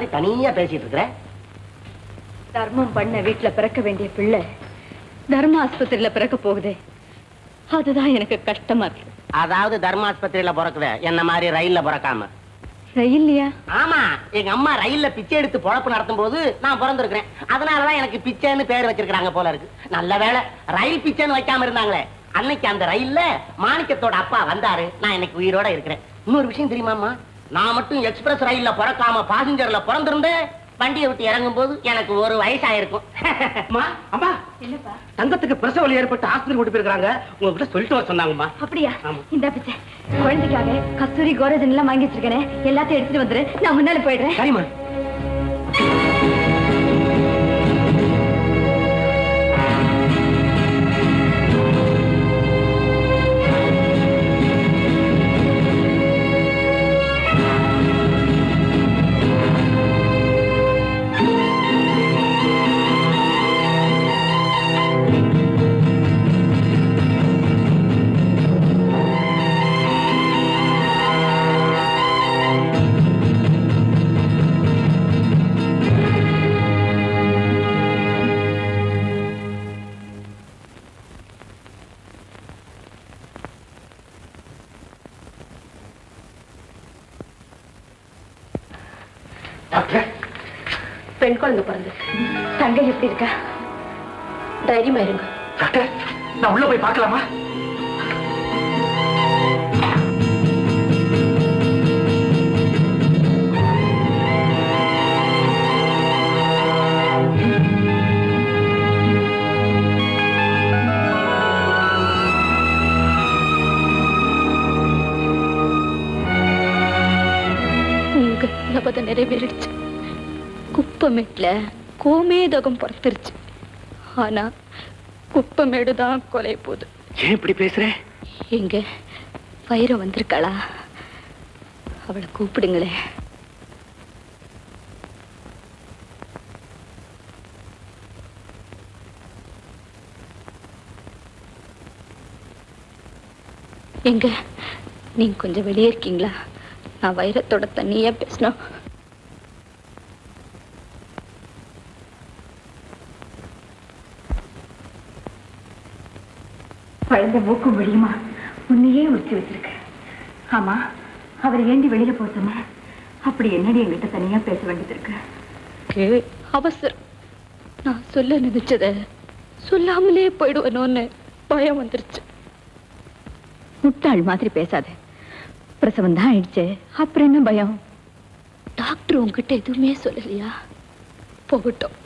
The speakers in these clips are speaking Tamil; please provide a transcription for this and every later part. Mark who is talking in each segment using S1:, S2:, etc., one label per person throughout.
S1: மாதிரி தனியா பேசிட்டு இருக்கிற?
S2: தர்மம் பண்ண வீட்டுல பிறக்க வேண்டிய பிள்ளை தர்ம ஆஸ்பத்திரியில பிறக்க போகுதே, அதுதான் எனக்கு கஷ்டமா இருக்கு.
S1: அதாவது தர்மாஸ்பத்திரியில பிறக்குத, என்ன மாதிரி ரயில்ல பிறக்காம.
S2: ரயில்லையா?
S1: ஆமா, எங்க அம்மா ரயில்ல பிச்சை எடுத்து பொழப்பு நடத்தும் போது நான் பிறந்திருக்கிறேன். அதனாலதான் எனக்கு பிச்சைன்னு பேர் வச்சிருக்காங்க போல இருக்கு. நல்ல வேளை ரயில் பிச்சைன்னு வைக்காம இருந்தாங்களே. அன்னைக்கு அந்த ரயில்ல மாணிக்கத்தோட அப்பா வந்தாரு. நான் இன்னைக்கு உயிரோட இருக்கிறேன். இன்னொரு விஷயம் தெரியுமாமா, நான் மட்டும் எக்ஸ்பிரஸ் ரயில்ல பிறக்காம பாசஞ்சர்ல பிறந்திருந்தேன், வண்டியை விட்டு இறங்கும் போது எனக்கு ஒரு வயசாயிருக்கும்.
S3: அம்மா,
S2: என்னப்பா?
S3: தங்கத்துக்கு பிரசவ வலி ஏற்பட்டு ஆஸ்பத்திரி கூட்டி போயிருக்காங்க. உங்ககிட்ட சொல்லிட்டு வர சொன்னாங்கம்மா.
S2: அப்படியா? இந்த பிச்சை குழந்தைக்காக கஸ்தூரி கோரஜன் எல்லாம் வாங்கி வச்சிருக்கேன், எல்லாத்தையும் எடுத்துட்டு வந்துரு, நான் முன்னால போயிடுறேன்.
S3: சரிம்மா.
S2: பெண் குழந்தை பிறந்து தங்கை எப்படி இருக்கா? தைரியமா இருங்க
S3: டாக்டர். நான் உள்ள போய் பார்க்கலாமா?
S2: உங்க நபத நிறைவேறிடுச்சு. குப்பமேட்ல கோமேதகம் பிறந்துருச்சு. ஆனா குப்பமேடுதான் கொலை போகுது.
S3: ஏன் இப்படி பேசுற?
S2: எங்க வைரம் வந்திருக்காளா? அவளை கூப்பிடுங்களே. எங்க நீங்க கொஞ்சம் வெளியே இருக்கீங்களா? நான் வைரத்தோட தண்ணியா பேசணும். குழந்தை மூக்கும் வெளியுமா உன்னையே உரிச்சு வச்சிருக்க. ஆமா, அவர் ஏண்டி வெளியில போக சொன்ன? அப்படி என்னடி என்கிட்ட தனியா பேச வேண்டியது இருக்கு? அவசரம். நான் சொல்ல நினைச்சத சொல்லாமலே போயிடுவனோன்னு பயம் வந்துருச்சு. முட்டாள் மாதிரி பேசாத. பிரசவம் தான் ஆயிடுச்சு, அப்புறம் என்ன பயம்? டாக்டர் உங்ககிட்ட எதுவுமே சொல்லலையா? போகட்டும்,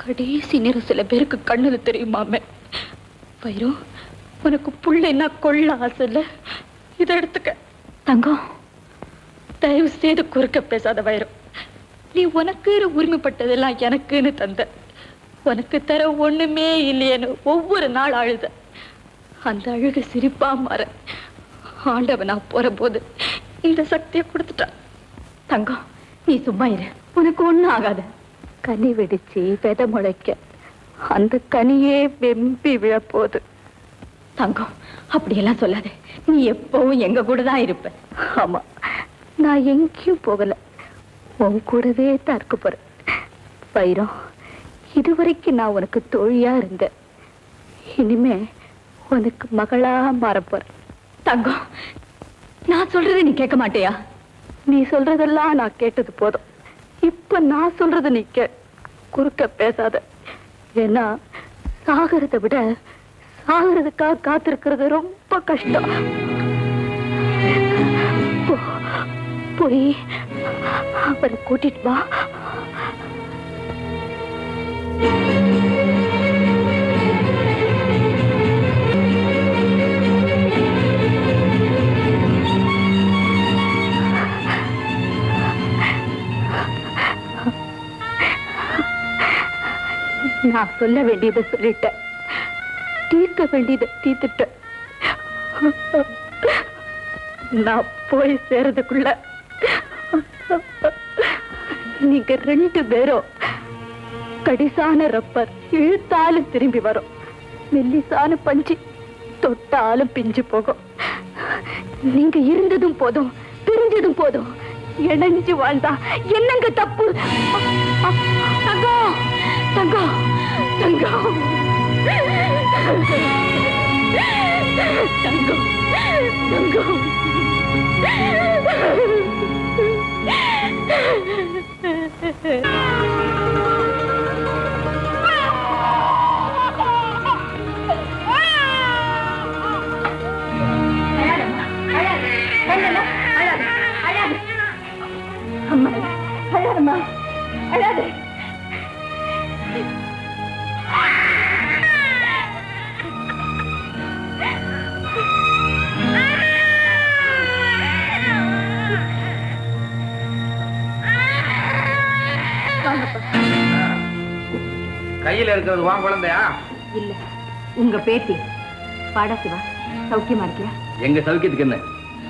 S2: கடைசி நேரம் சில பேருக்கு கண்ணுல தெரியுமாமே. வைரம், உனக்கு புள்ளைன்னா கொள்ள ஆசை இல்ல, இதை எடுத்துக்க. தங்கம், தயவு செய்து குறுக்க பேசாத வைரம். நீ உனக்கு உரிமைப்பட்டதெல்லாம் எனக்குன்னு தந்த, உனக்கு தர ஒண்ணுமே இல்லையேன்னு ஒவ்வொரு நாள் அழுத. அந்த அழுக சிரிப்பா மாற ஆண்டவனா போற போது இந்த சக்தியை கொடுத்துட்டான். தங்கம், நீ சும்மா இரு, உனக்கு ஒண்ணும் ஆகாது. கனி வெடிச்சு விதை முளைக்க அந்த கனியே வெம்பி விழப்போகுது. தங்கம், அப்படியெல்லாம் சொல்லாத. நீ எப்பவும் எங்க கூட தான் இருப்ப. ஆமா, நான் எங்கேயும் போகல, உன் கூடவே தான் இருக்க போறேன். வைரம், இதுவரைக்கும் நான் உனக்கு தோழியா இருந்தேன், இனிமே உனக்கு மகளா மாறப்போறேன். தங்கம், நான் சொல்றதை நீ கேட்க மாட்டியா? நீ சொல்றதெல்லாம் நான் கேட்டது போதும். இப்ப நான் சொல்றத நீ குறுக்க பேசாத. ஏன்னா சாகிறத விட சாகிறதுக்காக காத்திருக்கிறது ரொம்ப கஷ்டம். போய் அவரை கூட்டிட்டு வா. நான் சொல்ல வேண்டியதை சொல்லிட்டேன், தீர்க்க வேண்டியதை தீர்த்துட்டேன். நான் போய் சேரதுக்குள்ள நீங்க ரெண்டு பேரும் கடிசான ரப்பர் இழுத்தாலும் திரும்பி வரும், மெல்லிசான பஞ்சு தொட்டாலும் பிஞ்சு போகும். நீங்க இருந்ததும் போதும், பிரிஞ்சதும் போதும், இணைஞ்சு வாழ்ந்தா என்னங்க தப்பு? தங்கம் தங்கம் தங்கம் தங்கம் தங்கம் அம்மா அழாதம்மா அழாத.
S3: கையில இருக்கிறது வா குழந்தையா?
S2: இல்ல, உங்க பேத்தி. பாடா சிவா, சௌக்கியமா இருக்கியா?
S3: எங்க சௌக்கியத்துக்கு என்ன?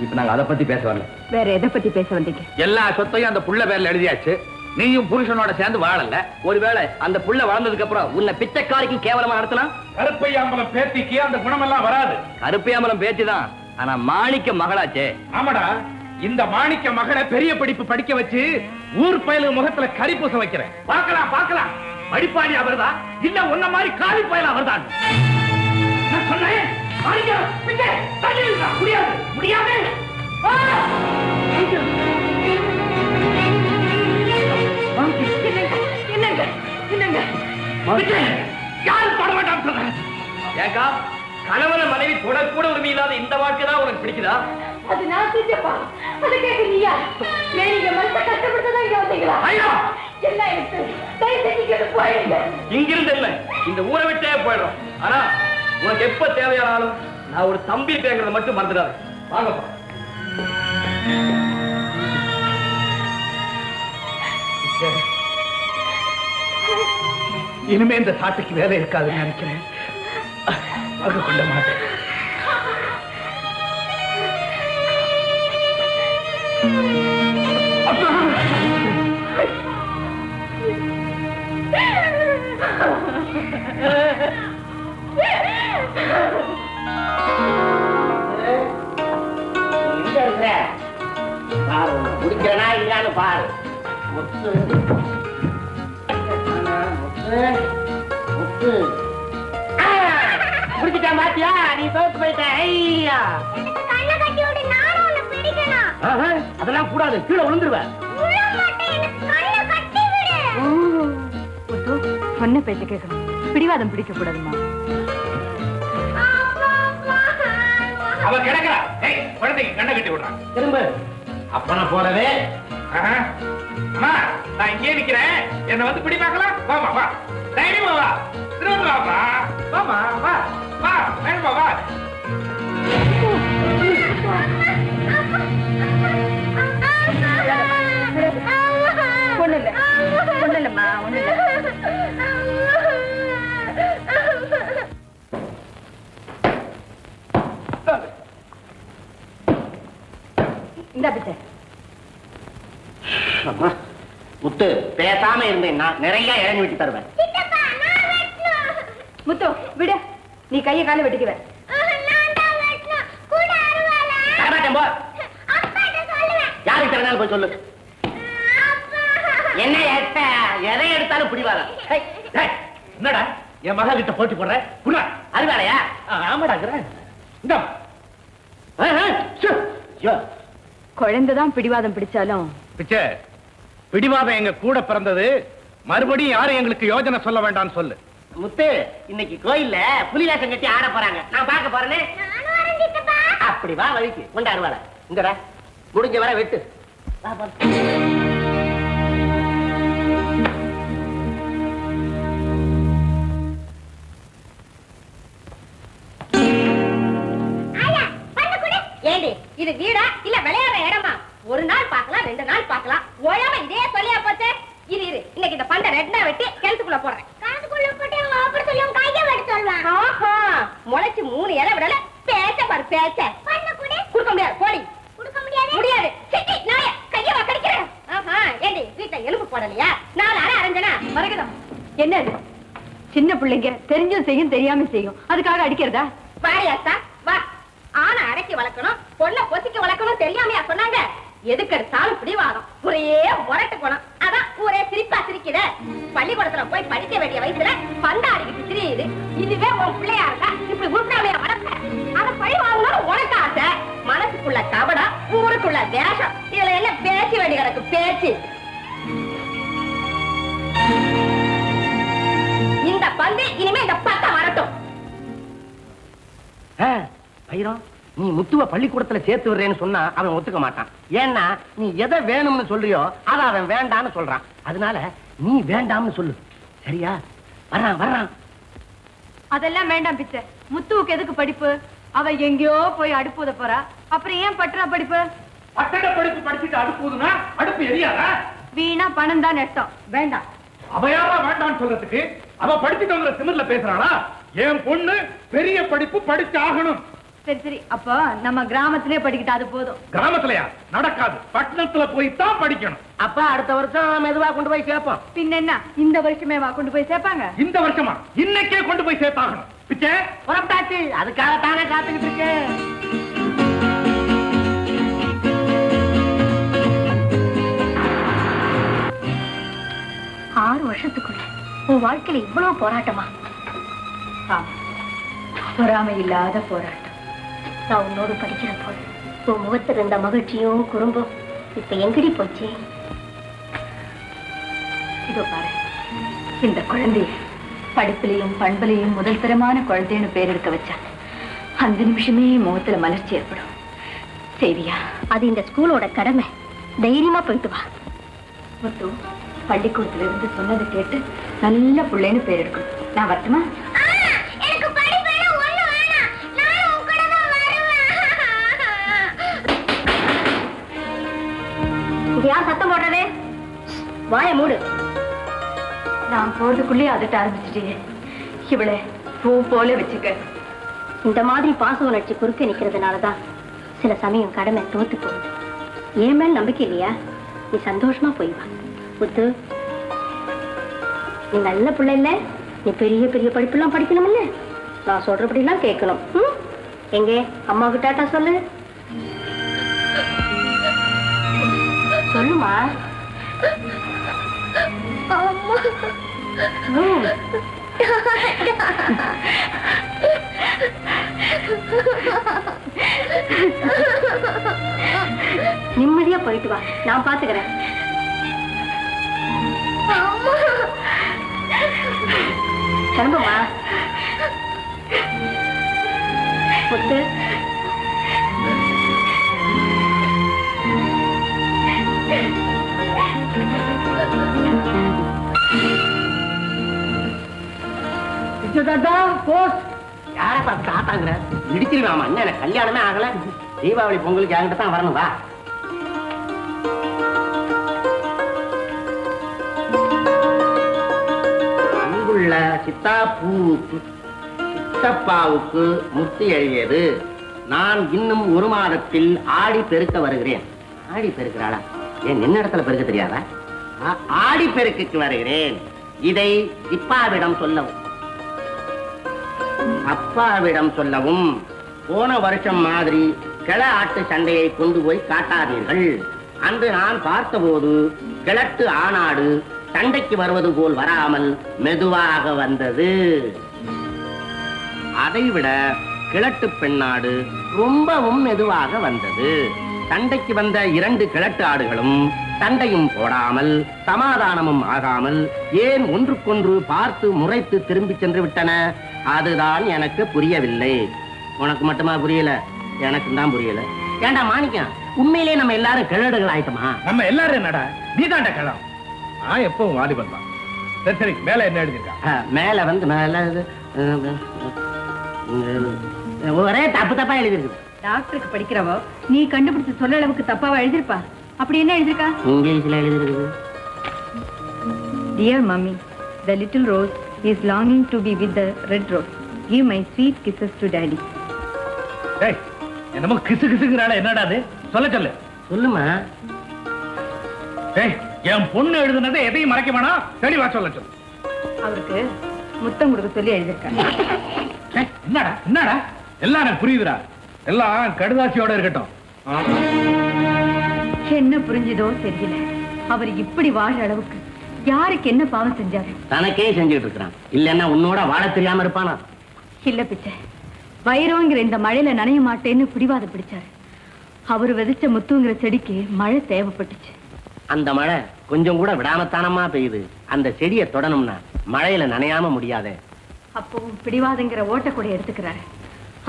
S3: இப்ப நாங்க அதை பத்தி பேச வரல.
S2: வேற எதை பத்தி பேச வந்தீங்க?
S3: எல்லா சொத்தையும் அந்த புள்ள பேர்ல எழுதியாச்சு. நீயும் புருஷனோட சேர்ந்து வாழல. ஒருவேளை அந்த புள்ள வளர்ந்ததுக்கு அப்புறம் உன்னை பிச்சைக்காரிக்கு கேவலமா நடத்தலாம்.
S4: கருப்பையாம்பலம் பேத்திக்கு அந்த குணம் எல்லாம் வராது.
S3: கருப்பையாமலம் பேச்சுதான், ஆனா மாணிக்க மகளாச்சே.
S4: ஆமாடா, இந்த மாணிக்க மகளை பெரிய படிப்பு படிக்க வச்சு ஊர் பயலு முகத்துல கறி பூச வைக்கிறேன். பார்க்கலாம் பார்க்கலாம், படிப்பாளி அவர்தான் இல்ல உன்ன மாதிரி காலி பயல அவர்தான். நான் சொன்னேன், மாணிக்க, பிச்சை, தள்ளி நில்றா. முடியாது முடியாது. ஆ!
S2: என்னங்க என்னங்க
S4: பிச்சை, யாரும் தொட வேண்டாம் சொல்றேன்.
S3: ஏக்கா, கணவன மனைவி தொடக்கூட உரிமை இல்லாத இந்த வாழ்க்கை தான் உனக்கு பிடிக்குதா?
S2: அது நான் செஞ்சப்பா, அது கேட்க நீயா? நீங்க மனசை கஷ்டப்படுத்ததான் இங்க வந்தீங்களா?
S4: ஐயா!
S2: என்ன எனக்கு தயவு செஞ்சு போயிடுங்க.
S3: இங்கிருந்து இல்ல, இந்த ஊரை விட்டே போயிடும். ஆனா உனக்கு எப்ப தேவையானாலும் நான் ஒரு தம்பி பேங்கிறத மட்டும் மறந்துடாது. வாங்கப்பா.
S4: இனிமே இந்த சாட்டுக்கு வேலை இருக்காதுன்னு நினைக்கிறேன். அது கொள்ள மாட்டேன்.
S1: எங்க இருக்கிற? பாரு, குடிக்கிறனா இல்லையான்னு பாரு. முத்து முத்து முத்து. குடிச்சிட்டான் பாத்தியா? நீ தோத்து போயிட்ட. ஐயா,
S3: அதெல்லாம் கூடாது, கீழே விழுந்துருவேன்.
S2: சொன்ன பேச்ச கேட்கணும், பிடிவாதம் பிடிக்க கூடாதுமா.
S4: அவ கிடக்குறா. ஏய், குழந்தைக்கு கண்ணை கட்டி விடுறான்.
S1: திரும்ப
S4: அப்ப நான் போறதே. அம்மா, நான் இங்கே நிக்கிறேன். என்ன வந்து பிடி பார்க்கலாம். வாமா வா, தைரியமா வா. திரும்ப வாமா, வாமா வா வா, தைரியமா வா.
S2: ஒண்ணு இல்ல, ஒண்ணு இல்லம்மா, ஒண்ணு இல்ல. இந்த பிச்சை.
S1: அம்மா, முத்து, பேசாம இருந்தேன்னா நிறைய இறங்கி விட்டு தருவேன்.
S2: முத்து விடு, நீ கைய கால வெட்டிக்குவேன்.
S1: தரமாட்டேன், போ. யாருக்கு தரனாலும் போய் சொல்லு. என்ன எட்ட எதை எடுத்தாலும் பிடிவாத.
S4: என்னடா என் மகா கிட்ட போட்டி போடுற? புள்ள
S1: அறிவாளையா?
S4: ஆமாடாங்கிறேன். இந்த
S2: குழந்தைதான் பிடிவாதம் பிடிச்சாலும்
S4: பிச்சை, பிடிவாதம் எங்க கூட பிறந்தது. மறுபடியும் யாரும் எங்களுக்கு யோஜனை சொல்ல வேண்டாம்னு சொல்லு.
S1: முத்து, இன்னைக்கு கோயில்ல புலிவேஷம் கட்டி ஆட போறாங்க. நான் பார்க்க போறேனே. அப்படி வா, வழிக்கு கொண்டு அருவாளை. இங்கடா, முடிஞ்ச வர வெட்டு. வா, போ.
S5: ஏண்டி, இது வீடா இல்ல விளையாடுற இடமா? ஒரு நாள் பார்க்கலாம், 2 நாள் பார்க்கலாம், ஓயாம இதே சொல்லியா போச்சே. இரு இரு, இன்னைக்கு இந்த பண்டை ரெட்டா வெட்டி கிணத்துக்குள்ள போடுறேன். கிணத்துக்குள்ள போட்டு அவங்க ஆப்பர் சொல்லி உங்க கையை வெட்ட சொல்வாங்க. ஆஹா, முளைச்சு 3 இலை விடல. பேச்ச பாரு, பேச்ச. பண்ண கூட குடுக்க முடியாது. போடி. குடுக்க முடியாது. முடியாது. சிட்டி நாய கையை வா கடிக்கிறேன். ஆஹா, ஏண்டி வீட்ல எலும்பு போடலையா? 4 அரை அரைஞ்சனா மறக்குதா?
S2: என்னது? சின்ன பிள்ளைங்க தெரிஞ்சும் செய்யும் தெரியாம செய்யும், அதுக்காக அடிக்கிறதா?
S5: வாரியாத்தா வா. ஆனா அடக்கி வளர்க்கணும், பொண்ணை பொசிக்க வளர்க்கணும் தெரியாமையா சொன்னாங்க? எதுக்கு எடுத்தாலும் பிடிவாதம், ஒரே முரட்டு குணம். அதான் ஊரே சிரிப்பா சிரிக்குத. பள்ளிக்கூடத்துல போய் படிக்க வேண்டிய வயசுல பந்தாடிக்கிட்டு திரியுது. இதுவே உன் பிள்ளையா இருந்தா இப்படி உருட்டாமையா வளர்த்த. அத பழி வாங்கணும்னு உனக்கு ஆசை. மனசுக்குள்ள கபடம், ஊருக்குள்ள வேஷம். இதுல என்ன பேச்சு வேண்டி கிடக்கு பேச்சு? இந்த பந்து இனிமே இந்த பத்த வரட்டும்.
S1: பைரம், நீ முத்துவ பள்ளிக்கூடத்துல சேர்த்து விடுறேன்னு சொன்னா அவன் ஒத்துக்க மாட்டான். ஏன்னா நீ எதை வேணும்னு சொல்றியோ அதை அவன் வேண்டான்னு சொல்றான். அதனால நீ வேண்டாம்னு சொல்லு, சரியா? வர்றான்.
S2: அதெல்லாம் வேண்டாம் பிச்சை. முத்துவுக்கு எதுக்கு படிப்பு? அவ எங்கேயோ போய் அடுப்புத போறா. அப்புறம் ஏன் பட்டண படிப்பு?
S4: பட்டண படிப்பு படிச்சுட்டு அடுப்புதுன்னா அடுப்பு எரியாதா?
S2: வீணா பணம் தான் நஷ்டம். வேண்டாம்.
S4: அவையாரா வேண்டான்னு சொல்றதுக்கு அவ படிச்சுட்டவங்க திமிர்ல பேசுறாளா? என் பொண்ணு பெரிய படிப்பு படிச்சு ஆகணும்.
S2: சரி, அப்ப நம்ம கிராமத்திலே படிக்கிட்டா அது போதும்.
S4: கிராமத்துலயா? நடக்காது. பட்டணத்துல போய் தான் படிக்கணும்.
S1: அப்ப அடுத்த வருஷம் மெதுவா கொண்டு போய் சேர்ப்போம்.
S2: பின்ன என்ன, இந்த வருஷமே கொண்டு போய் சேர்ப்பாங்க?
S4: இந்த வருஷமா? இன்னைக்கே கொண்டு போய் சேர்த்தாகணும். பிச்சை
S1: புறப்பட்டாச்சு. அதுக்காகத்தானே காத்துக்கிட்டு இருக்கு.
S2: வருஷத்துக்குள்ள உன் வாழ்க்கையில இவ்வளவு போராட்டமா? பொறாமை இல்லாத போராட்டம்.
S5: நான் உன்னோடு படிக்கிற போது உன் முகத்தில் இருந்த மகிழ்ச்சியும் குறும்பும் இப்ப எங்கடி போச்சு?
S2: இதோ பாரு, இந்த குழந்தைய படிப்பிலையும் பண்பலையும் முதல் தரமான குழந்தைன்னு பேர் எடுக்க வச்சா அந்த நிமிஷமே முகத்துல மலர்ச்சி ஏற்படும். சரியா?
S5: அது இந்த ஸ்கூலோட கடமை. தைரியமா போயிட்டு வா.
S2: முத்து, பள்ளிக்கூடத்துல இருந்து சொன்னதை கேட்டு நல்ல பிள்ளைன்னு பேர் எடுக்கணும். நான் வரட்டுமா?
S5: யார் சத்தம் போடுறதே? வாய மூடு.
S2: நான் போறதுக்குள்ளே அதட்ட ஆரம்பிச்சிட்டே. இவளை பூ போல வச்சுக்க.
S5: இந்த மாதிரி பாச உணர்ச்சி குறுக்க நிக்கிறதுனாலதான் சில சமயம் கடமை தோத்து போகுது. ஏன் மேல் நம்பிக்கை இல்லையா? நீ சந்தோஷமா போய் வா. முத்து, நீ நல்ல பிள்ளை இல்ல? நீ பெரிய பெரிய படிப்பெல்லாம் படிக்கணும் இல்ல? நான் சொல்றபடி எல்லாம் கேட்கணும். எங்கே அம்மாவுக்கு டாட்டா சொல்லு. சொல்லுமா. நிம்மதியா போயிட்டு வா, நான் பாத்துக்கிறேன். கிளம்புமா. முத்து,
S1: யார பார்த்து ஆட்டாங்கிற? இடிச்சிருவாமா. என்ன எனக்கு கல்யாணமே ஆகல. தீபாவளி பொங்கலுக்கு என்கிட்ட தான் வரணும். வா. அங்குள்ள சித்தாப்பூவுக்கு சித்தப்பாவுக்கு முத்து எழுதியது. நான் இன்னும் 1 மாதத்தில் ஆடி பெருக்க வருகிறேன். ஆடி பெருக்கிறாளா? ஏன் நின்ன இடத்துல பெருக்க தெரியாதா? ஆடி பெருக்குக்கு வருகிறேன். இதை இப்பாவிடம் சொல்லவும் அப்பாவிடம் சொல்லவும். போன வருஷம் மாதிரி கிள ஆட்டு சண்டையை கொண்டு போய் காட்டாதீர்கள். அன்று நான் பார்த்தபோது கிழட்டு ஆனாடு சண்டைக்கு வருவது போல் வராமல் மெதுவாக வந்தது. அதைவிட கிழட்டு பெண்ணாடு ரொம்பவும் மெதுவாக வந்தது. சண்டைக்கு வந்த 2 கிழட்டு ஆடுகளும் சண்டையும் போடாமல் சமாதானமும் ஆகாமல் ஏன் ஒன்றுக்கொன்று பார்த்து முறைத்து திரும்பி சென்று விட்டன? அதுதான் எனக்கு புரியவில்லை. உனக்கு மட்டுமா புரியல? எனக்கு தான் புரியல. ஏண்டா மாணிக்கம், உண்மையிலே நம்ம எல்லாரும் கிழடுகள் ஆயிட்டோமா?
S4: நம்ம எல்லாரும் என்னடா? நீதாண்ட கிழம். நான் எப்பவும் வாலிபன் தான். சரி, மேல என்ன எழுதிருக்கா?
S1: மேல வந்து மேல ஒரே தப்பா எழுதிருக்கு.
S2: டாக்டருக்கு படிக்கிறவோ நீ கண்டுபிடிச்சு சொல்ல அளவுக்கு தப்பாவா எழுதிருப்பா? அப்படி என்ன எழுதிருக்கா?
S1: இங்கிலீஷ்ல எழுதிருக்கு.
S2: Dear mummy, the little rose is longing to be with the red rose. Give my sweet kisses to daddy.
S4: டேய், என்னமோ கிசு கிசுங்கறானே, என்னடா அது? சொல்லு.
S1: சொல்லுமா.
S4: டேய், என் பொண்ணு எழுதுனதை எதையும் மறைக்க வேணாம். தெளிவா சொல்லு.
S2: அவருக்கு முத்தம் கொடுக்க சொல்லி எழுதிருக்காங்க.
S4: என்னடா எல்லாம் எனக்கு புரியுதுடா. எல்லாம் கடுதாசியோட இருக்கட்டும்.
S2: என்ன புரிஞ்சுதோ தெரியல. அவர் இப்படி வாழ அளவுக்கு யாருக்கு என்ன பாவம் செஞ்சாரு?
S1: தனக்கே செஞ்சுட்டு இருக்கிறான். இல்லன்னா உன்னோட வாழ தெரியாம இருப்பானா?
S2: இல்ல பிச்சை, வைரங்கிற இந்த மழையில நனைய மாட்டேன்னு பிடிவாதம் பிடிச்சாரு. அவரு விதைச்ச முத்துங்கிற செடிக்கு மழை தேவைப்பட்டுச்சு.
S1: அந்த மழை கொஞ்சம் கூட விடாமத்தானமா பெய்யுது. அந்த செடியை தொடணும்னா மழையில நனையாம முடியாதே.
S2: அப்பவும் பிடிவாதங்கிற ஓட்டக்கூட எடுத்துக்கிறாரு.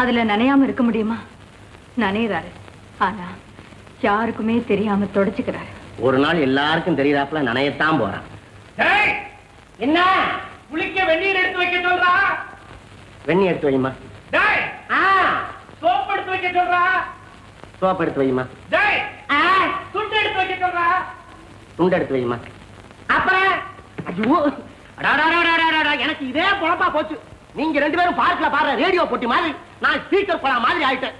S2: அதுல நனையாம இருக்க முடியுமா? நனைகிறாரு, ஆனா யாருக்குமே தெரியாம தொடச்சுக்கிறாரு.
S1: ஒரு நாள் எல்லாருக்கும் தெரியறாப்புல நனையத்தான் போறான்.
S4: டேய்,
S1: என்ன
S4: குளிக்க வெந்நீர் எடுத்து வைக்க சொல்றா.
S1: வெண்ணி எடுத்து வைமா.
S4: டேய், சோப்பு எடுத்து வைக்க சொல்றா.
S1: சோப்பு எடுத்து வைமா.
S4: டேய், துண்டு எடுத்து வைக்க சொல்றா.
S1: துண்டு எடுத்து வைமா. அப்புறம் ஐயோ, அடாடாடாடாடாடா, எனக்கு இதே பொழப்பா போச்சு. நீங்க ரெண்டு பேரும் பார்க்கல பாடுற ரேடியோ போட்டி மாதிரி நான் ஸ்பீக்கர் போடா மாதிரி ஆயிட்டேன்.